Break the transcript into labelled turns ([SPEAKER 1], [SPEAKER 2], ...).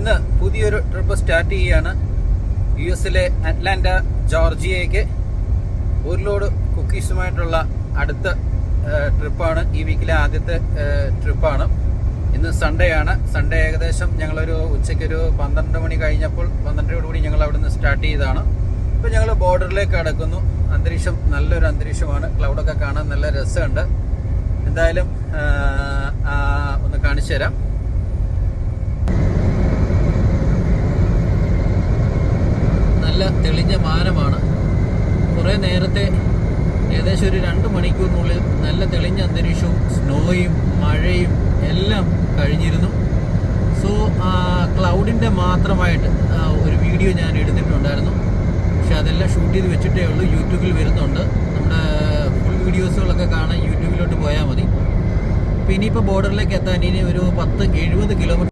[SPEAKER 1] ഇന്ന് പുതിയൊരു trip start ചെയ്യുകയാണ്. US-ലെ അറ്റ്ലാന്റ ജോർജിയയ്ക്ക് ഒരു ലോഡ് കുക്കീസുമായിട്ടുള്ള അടുത്ത ട്രിപ്പാണ്. ഈ വീക്കിലെ ആദ്യത്തെ ട്രിപ്പാണ്. ഇന്ന് സൺഡേ ആണ്. സൺഡേ ഏകദേശം ഞങ്ങളൊരു ഉച്ചയ്ക്കൊരു 12 മണി കഴിഞ്ഞപ്പോൾ 12:00 ഞങ്ങൾ അവിടെ നിന്ന് സ്റ്റാർട്ട് ചെയ്തതാണ്. ഇപ്പോൾ ഞങ്ങൾ ബോർഡറിലേക്ക് കടക്കുന്നു. അന്തരീക്ഷം നല്ലൊരു അന്തരീക്ഷമാണ്. ക്ലൗഡൊക്കെ കാണാൻ നല്ല രസമുണ്ട്. എന്തായാലും ഒന്ന് കാണിച്ചു തരാം. നല്ല തെളിഞ്ഞ മാനമാണ്. കുറേ നേരത്തെ ഏകദേശം ഒരു 2 മണിക്കൂറിനുള്ളിൽ നല്ല തെളിഞ്ഞ അന്തരീക്ഷവും സ്നോയും മഴയും എല്ലാം കഴിഞ്ഞിരുന്നു. സോ ക്ലൗഡിൻ്റെ മാത്രമായിട്ട് ഒരു വീഡിയോ ഞാൻ എടുത്തിട്ടുണ്ടായിരുന്നു. പക്ഷെ അതെല്ലാം ഷൂട്ട് ചെയ്ത് വെച്ചിട്ടേ ഉള്ളൂ. യൂട്യൂബിൽ വരുന്നുണ്ട്. നമ്മുടെ ഫുൾ വീഡിയോസുകളൊക്കെ കാണാൻ യൂട്യൂബിലോട്ട് പോയാൽ മതി. അപ്പോൾ ഇനിയിപ്പോൾ ബോർഡറിലേക്ക് എത്താൻ ഇനി ഒരു 70 കിലോമീറ്റർ